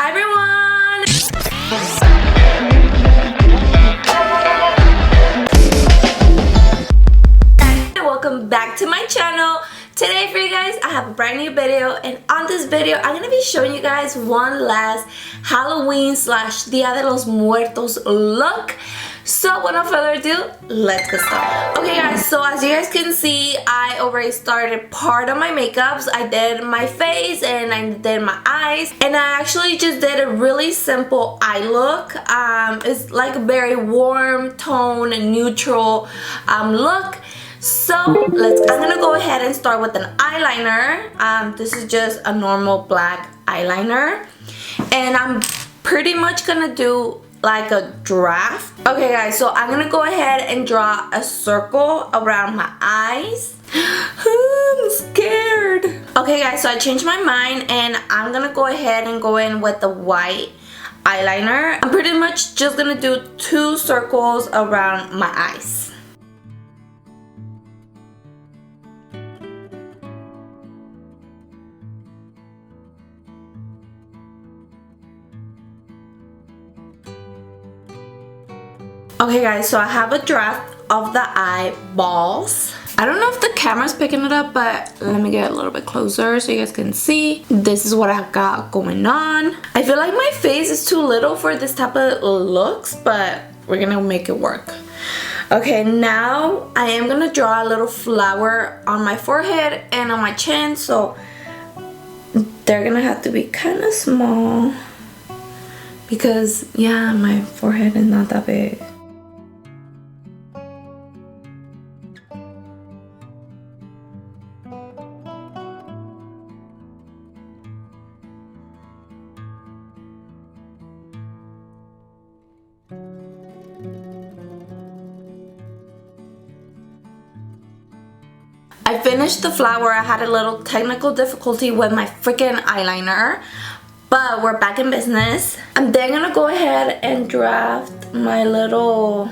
Hi everyone! Welcome back to my channel. Today for you guys, I have a brand new video, and on this video, I'm gonna be showing you guys one last Halloween / Dia De Los Muertos look. So without further ado, let's get started. Okay guys, so as you guys can see, I already started part of my makeups. I did my face and I did my eyes, and I actually just did a really simple eye look. It's like a very warm tone and neutral look. So I'm gonna go ahead and start with an eyeliner. This is just a normal black eyeliner, and I'm pretty much gonna do like a draft. Okay guys, so I'm gonna go ahead and draw a circle around my eyes. I'm scared. Okay guys, so I changed my mind and I'm gonna go ahead and go in with the white eyeliner. I'm pretty much just gonna do 2 circles around my eyes. Okay guys, so I have a draft of the eyeballs. I don't know if the camera's picking it up, but let me get a little bit closer so you guys can see. This is what I got going on. I feel like my face is too little for this type of looks, but we're gonna make it work. Okay, now I am gonna draw a little flower on my forehead and on my chin, so they're gonna have to be kind of small because, yeah, my forehead is not that big. I finished the flower. I had a little technical difficulty with my freaking eyeliner, but we're back in business. I'm then gonna go ahead and draft my little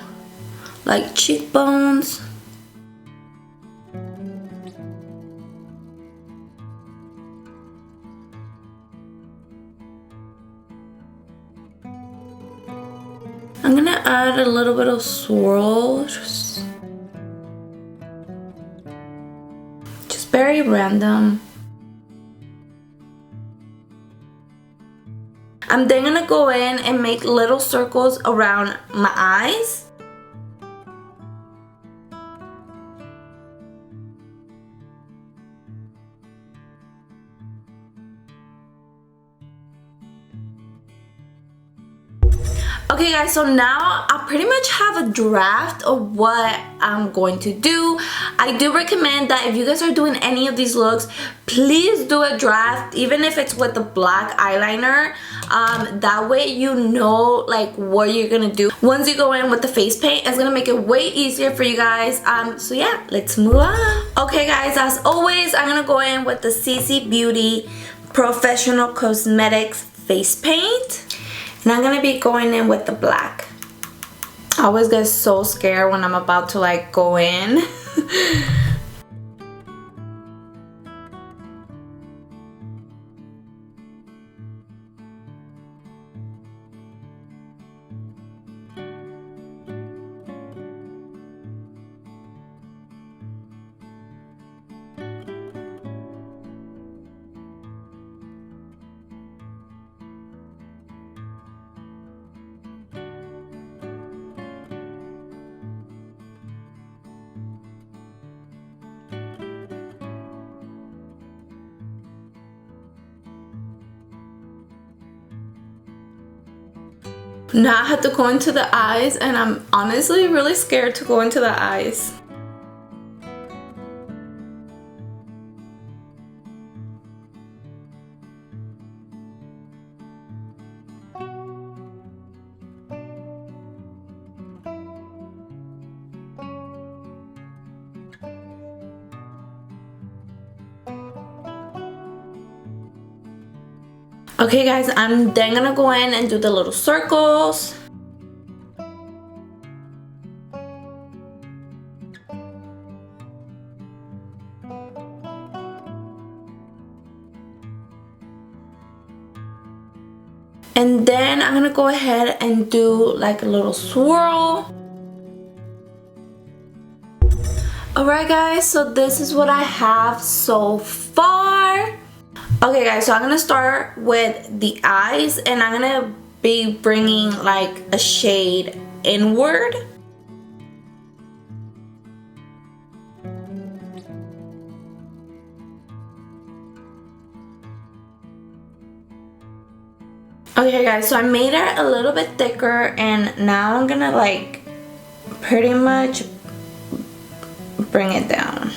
like cheekbones. I'm gonna add a little bit of swirls. Very random. I'm then gonna go in and make little circles around my eyes. Okay guys, so now I pretty much have a draft of what I'm going to do. I do recommend that if you guys are doing any of these looks, please do a draft, even if it's with the black eyeliner. That way you know like what you're gonna do. Once you go in with the face paint, it's gonna make it way easier for you guys. So yeah, let's move on. Okay guys, as always, I'm gonna go in with the CC Beauty Professional Cosmetics face paint. And I'm gonna be going in with the black. I always get so scared when I'm about to like go in. Now I have to go into the eyes, and I'm honestly really scared to go into the eyes. Okay guys, I'm then gonna go in and do the little circles. And then I'm gonna go ahead and do like a little swirl. Alright guys, so this is what I have so far. Okay guys, so I'm gonna start with the eyes, and I'm gonna be bringing like a shade inward. Okay guys, so I made it a little bit thicker, and now I'm gonna like pretty much bring it down,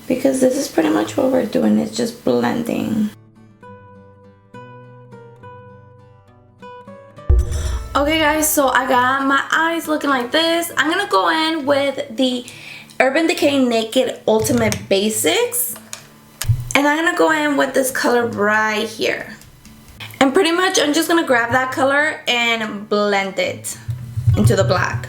because this is pretty much what we're doing, it's just blending. Okay guys, so I got my eyes looking like this. I'm gonna go in with the Urban Decay Naked Ultimate Basics. And I'm gonna go in with this color right here. And pretty much I'm just gonna grab that color and blend it into the black.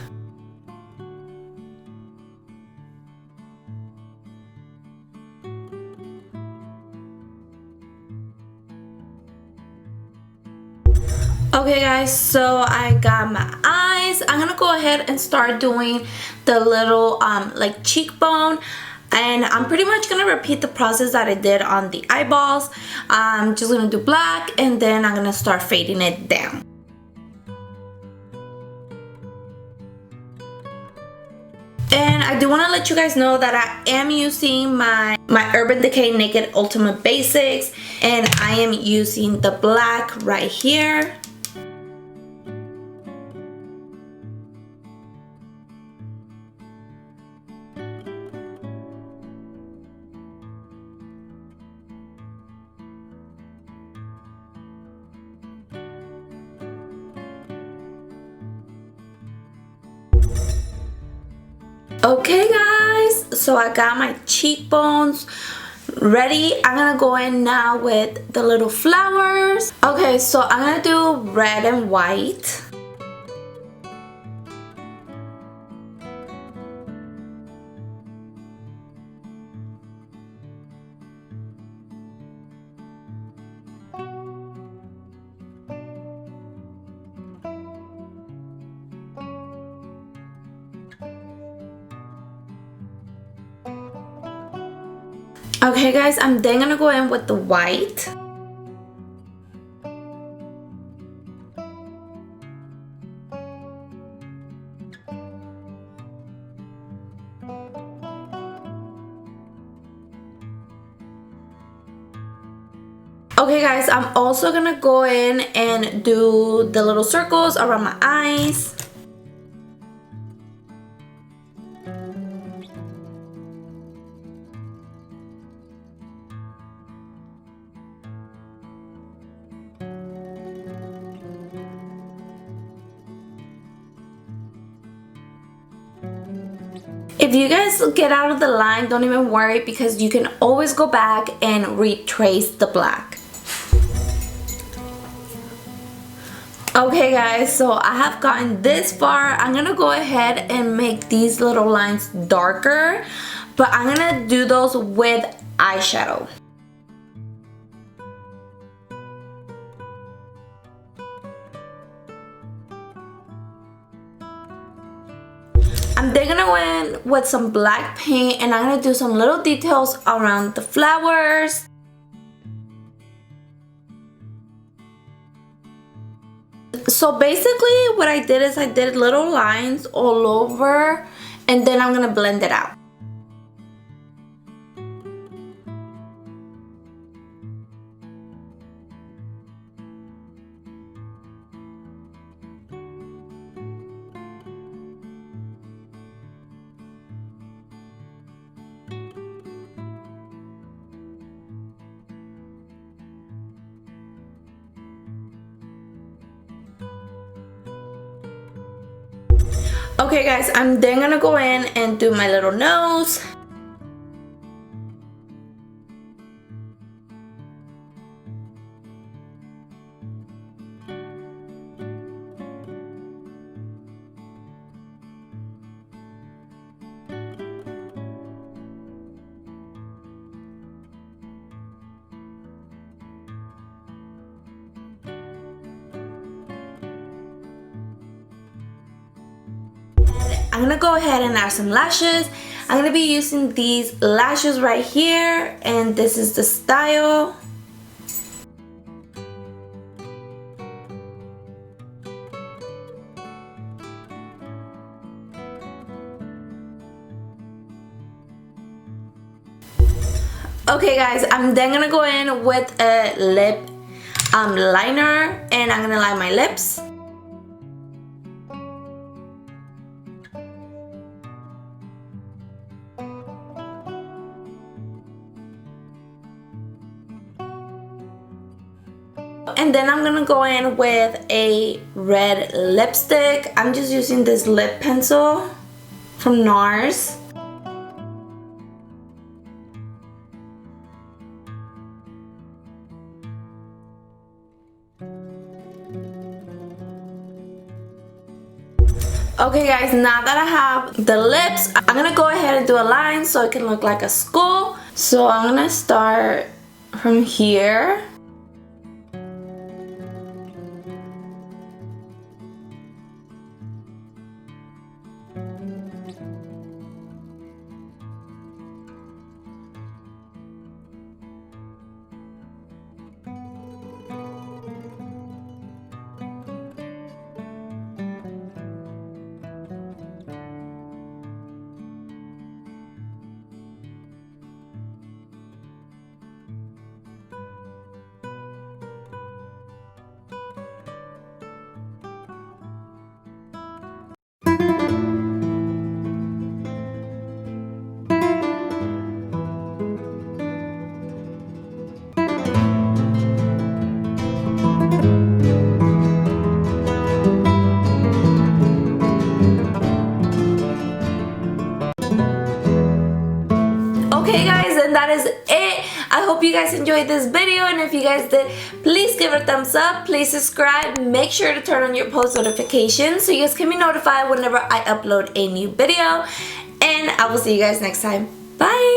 Okay guys, so I got my eyes. I'm gonna go ahead and start doing the little like cheekbone. And I'm pretty much gonna repeat the process that I did on the eyeballs. I'm just gonna do black, and then I'm gonna start fading it down. And I do want to let you guys know that I am using my Urban Decay Naked Ultimate Basics, and I am using the black right here. Okay guys, so I got my cheekbones ready. I'm gonna go in now with the little flowers. Okay, so I'm gonna do red and white. Okay guys, I'm then gonna go in with the white. Okay guys, I'm also gonna go in and do the little circles around my eyes. If you guys get out of the line, don't even worry, because you can always go back and retrace the black. Okay guys, so I have gotten this far. I'm gonna go ahead and make these little lines darker, but I'm gonna do those with eyeshadow. I'm then gonna go in with some black paint, and I'm gonna do some little details around the flowers. So basically what I did is I did little lines all over, and then I'm gonna blend it out. Okay guys, I'm then gonna go in and do my little nose. I'm gonna go ahead and add some lashes. I'm gonna be using these lashes right here, and this is the style. Okay guys, I'm then gonna go in with a lip liner, and I'm gonna line my lips. And then I'm gonna go in with a red lipstick. I'm just using this lip pencil from NARS. Okay guys, now that I have the lips, I'm gonna go ahead and do a line so it can look like a skull. So I'm gonna start from here. Okay guys, and that is it. I hope you guys enjoyed this video, and if you guys did, please give it a thumbs up, please subscribe, make sure to turn on your post notifications so you guys can be notified whenever I upload a new video, and I will see you guys next time. Bye!